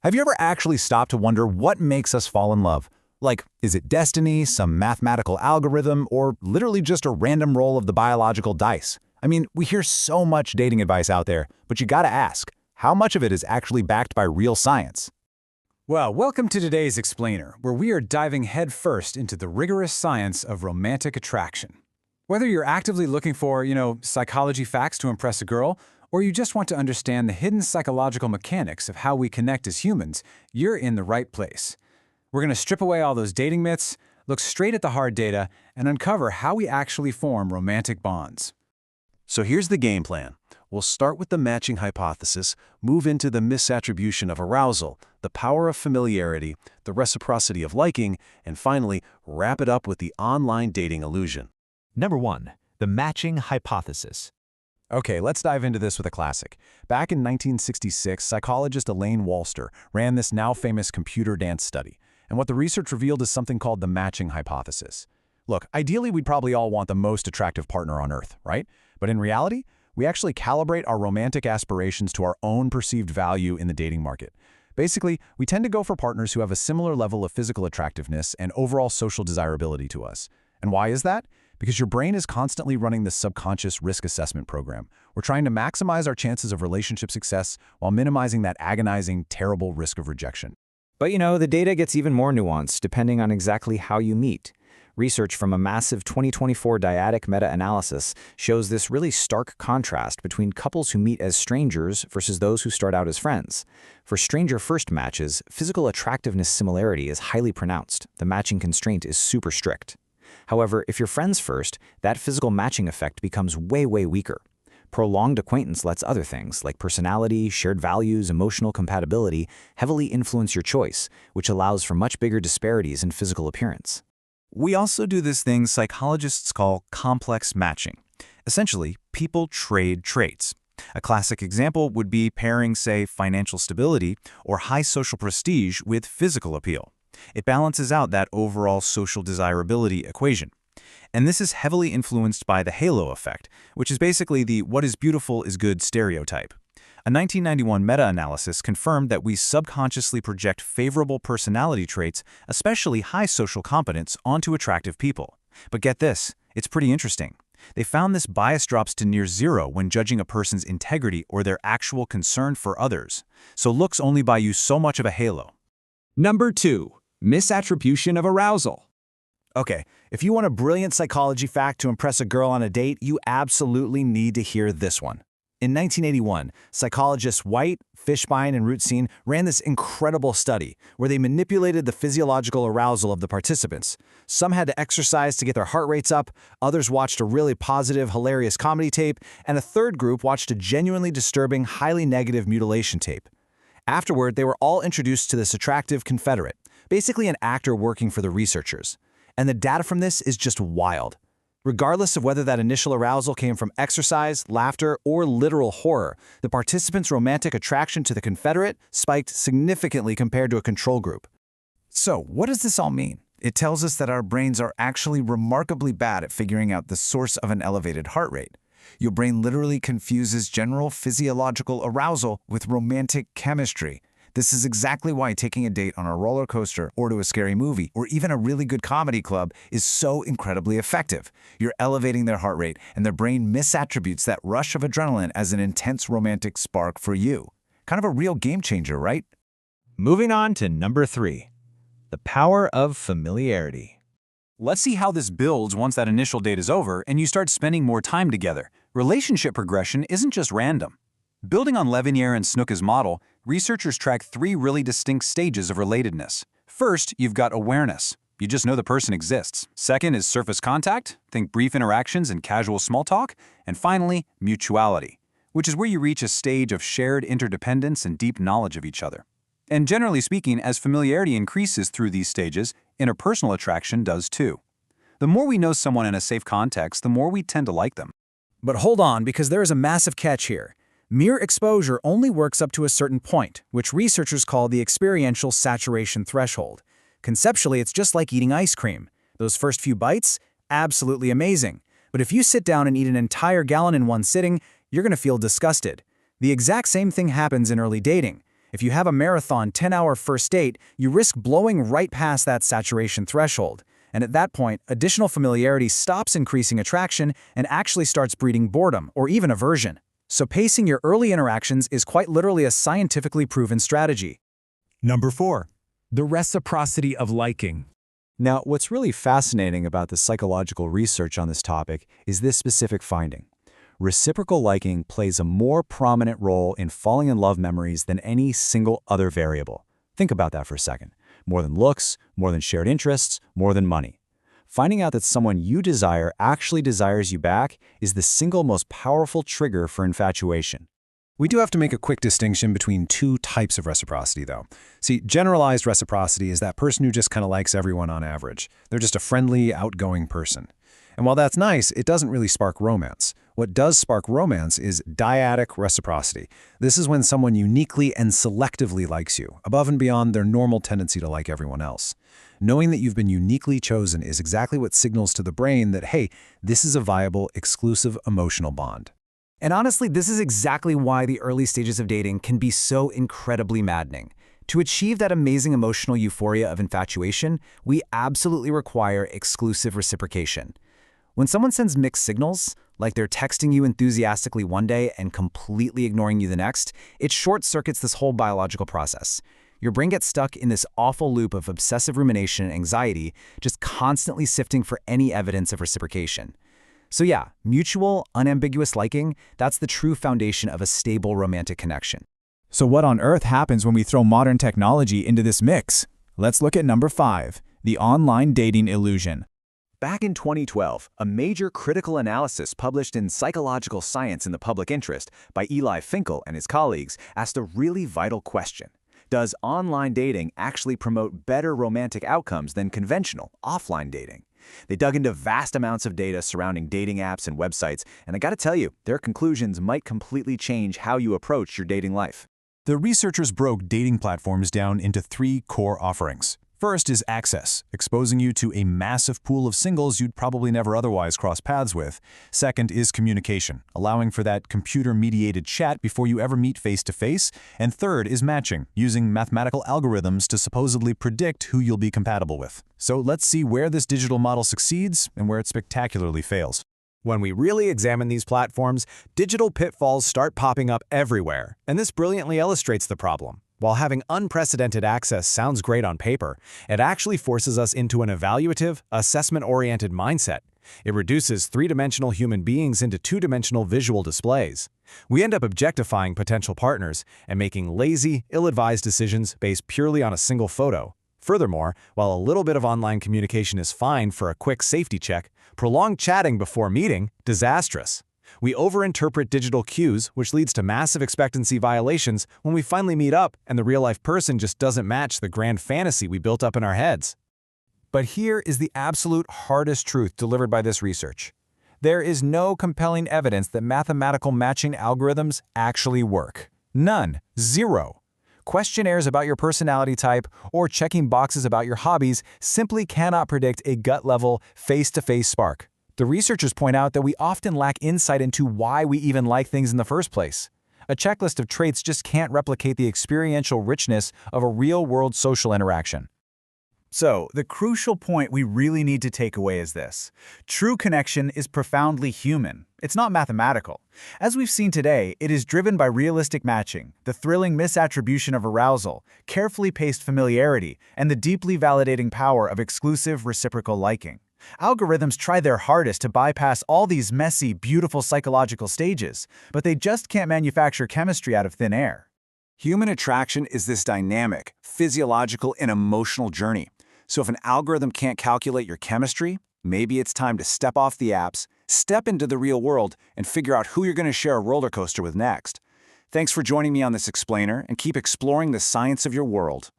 Have you ever actually stopped to wonder what makes us fall in love? Like, is it destiny, some mathematical algorithm, or literally just a random roll of the biological dice? I mean, we hear so much dating advice out there, but you gotta ask, how much of it is actually backed by real science? Well, welcome to today's Explainer, where we are diving headfirst into the rigorous science of romantic attraction. Whether you're actively looking for, psychology facts to impress a girl, or you just want to understand the hidden psychological mechanics of how we connect as humans, you're in the right place. We're going to strip away all those dating myths, look straight at the hard data, and uncover how we actually form romantic bonds. So here's the game plan. We'll start with the matching hypothesis, move into the misattribution of arousal, the power of familiarity, the reciprocity of liking, and finally, wrap it up with the online dating illusion. Number 1. The matching hypothesis. Okay, let's dive into this with a classic. Back in 1966, psychologist Elaine Walster ran this now famous computer dance study. And what the research revealed is something called the matching hypothesis. Look, ideally, we'd probably all want the most attractive partner on Earth, right? But in reality, we actually calibrate our romantic aspirations to our own perceived value in the dating market. Basically, we tend to go for partners who have a similar level of physical attractiveness and overall social desirability to us. And why is that? Because your brain is constantly running this subconscious risk assessment program. We're trying to maximize our chances of relationship success while minimizing that agonizing, terrible risk of rejection. But the data gets even more nuanced depending on exactly how you meet. Research from a massive 2024 dyadic meta-analysis shows this really stark contrast between couples who meet as strangers versus those who start out as friends. For stranger-first matches, physical attractiveness similarity is highly pronounced. The matching constraint is super strict. However, if you're friends first, that physical matching effect becomes way weaker. Prolonged acquaintance lets other things, like personality, shared values, emotional compatibility, heavily influence your choice, which allows for much bigger disparities in physical appearance. We also do this thing psychologists call complex matching. Essentially, people trade traits. A classic example would be pairing, say, financial stability or high social prestige with physical appeal. It balances out that overall social desirability equation. And this is heavily influenced by the halo effect, which is basically the what is beautiful is good stereotype. A 1991 meta-analysis confirmed that we subconsciously project favorable personality traits, especially high social competence, onto attractive people. But get this, it's pretty interesting. They found this bias drops to near zero when judging a person's integrity or their actual concern for others. So looks only buy you so much of a halo. Number 2. Misattribution of arousal. Okay, if you want a brilliant psychology fact to impress a girl on a date, you absolutely need to hear this one. In 1981, psychologists White, Fishbein, and Rutzin ran this incredible study where they manipulated the physiological arousal of the participants. Some had to exercise to get their heart rates up, others watched a really positive, hilarious comedy tape, and a third group watched a genuinely disturbing, highly negative mutilation tape. Afterward, they were all introduced to this attractive confederate, basically an actor working for the researchers. And the data from this is just wild. Regardless of whether that initial arousal came from exercise, laughter, or literal horror, the participants' romantic attraction to the confederate spiked significantly compared to a control group. So, what does this all mean? It tells us that our brains are actually remarkably bad at figuring out the source of an elevated heart rate. Your brain literally confuses general physiological arousal with romantic chemistry. This is exactly why taking a date on a roller coaster or to a scary movie or even a really good comedy club is so incredibly effective. You're elevating their heart rate, and their brain misattributes that rush of adrenaline as an intense romantic spark for you. Kind of a real game changer, right? Moving on to number 3. The power of familiarity. Let's see how this builds once that initial date is over and you start spending more time together. Relationship progression isn't just random. Building on Levinier and Snook's model, researchers track 3 really distinct stages of relatedness. First, you've got awareness. You just know the person exists. Second is surface contact. Think brief interactions and casual small talk. And finally, mutuality, which is where you reach a stage of shared interdependence and deep knowledge of each other. And generally speaking, as familiarity increases through these stages, interpersonal attraction does too. The more we know someone in a safe context, the more we tend to like them. But hold on, because there is a massive catch here. Mere exposure only works up to a certain point, which researchers call the experiential saturation threshold. Conceptually, it's just like eating ice cream. Those first few bites, absolutely amazing. But if you sit down and eat an entire gallon in one sitting, you're going to feel disgusted. The exact same thing happens in early dating. If you have a marathon 10-hour first date, you risk blowing right past that saturation threshold. And at that point, additional familiarity stops increasing attraction and actually starts breeding boredom or even aversion. So pacing your early interactions is quite literally a scientifically proven strategy. Number 4. The reciprocity of liking. Now, what's really fascinating about the psychological research on this topic is this specific finding. Reciprocal liking plays a more prominent role in falling in love memories than any single other variable. Think about that for a second. More than looks, more than shared interests, more than money. Finding out that someone you desire actually desires you back is the single most powerful trigger for infatuation. We do have to make a quick distinction between two types of reciprocity, though. See, generalized reciprocity is that person who just kind of likes everyone on average. They're just a friendly, outgoing person. And while that's nice, it doesn't really spark romance. What does spark romance is dyadic reciprocity. This is when someone uniquely and selectively likes you, above and beyond their normal tendency to like everyone else. Knowing that you've been uniquely chosen is exactly what signals to the brain that, hey, this is a viable, exclusive emotional bond. And honestly, this is exactly why the early stages of dating can be so incredibly maddening. To achieve that amazing emotional euphoria of infatuation, we absolutely require exclusive reciprocation. When someone sends mixed signals, like they're texting you enthusiastically one day and completely ignoring you the next, it short-circuits this whole biological process. Your brain gets stuck in this awful loop of obsessive rumination and anxiety, just constantly sifting for any evidence of reciprocation. So yeah, mutual, unambiguous liking, that's the true foundation of a stable romantic connection. So what on earth happens when we throw modern technology into this mix? Let's look at number 5, the online dating illusion. Back in 2012, a major critical analysis published in Psychological Science in the Public Interest by Eli Finkel and his colleagues asked a really vital question. Does online dating actually promote better romantic outcomes than conventional, offline dating? They dug into vast amounts of data surrounding dating apps and websites, and I gotta tell you, their conclusions might completely change how you approach your dating life. The researchers broke dating platforms down into 3 core offerings. First is access, exposing you to a massive pool of singles you'd probably never otherwise cross paths with. Second is communication, allowing for that computer-mediated chat before you ever meet face-to-face. And third is matching, using mathematical algorithms to supposedly predict who you'll be compatible with. So let's see where this digital model succeeds and where it spectacularly fails. When we really examine these platforms, digital pitfalls start popping up everywhere, and this brilliantly illustrates the problem. While having unprecedented access sounds great on paper, it actually forces us into an evaluative, assessment-oriented mindset. It reduces three-dimensional human beings into two-dimensional visual displays. We end up objectifying potential partners and making lazy, ill-advised decisions based purely on a single photo. Furthermore, while a little bit of online communication is fine for a quick safety check, prolonged chatting before meeting, disastrous. We overinterpret digital cues, which leads to massive expectancy violations when we finally meet up and the real-life person just doesn't match the grand fantasy we built up in our heads. But here is the absolute hardest truth delivered by this research. There is no compelling evidence that mathematical matching algorithms actually work. None. Zero. Questionnaires about your personality type or checking boxes about your hobbies simply cannot predict a gut-level, face-to-face spark. The researchers point out that we often lack insight into why we even like things in the first place. A checklist of traits just can't replicate the experiential richness of a real-world social interaction. So, the crucial point we really need to take away is this. True connection is profoundly human. It's not mathematical. As we've seen today, it is driven by realistic matching, the thrilling misattribution of arousal, carefully paced familiarity, and the deeply validating power of exclusive reciprocal liking. Algorithms try their hardest to bypass all these messy, beautiful psychological stages, but they just can't manufacture chemistry out of thin air. Human attraction is this dynamic, physiological, and emotional journey. So if an algorithm can't calculate your chemistry, maybe it's time to step off the apps, step into the real world, and figure out who you're going to share a roller coaster with next. Thanks for joining me on this explainer, and keep exploring the science of your world.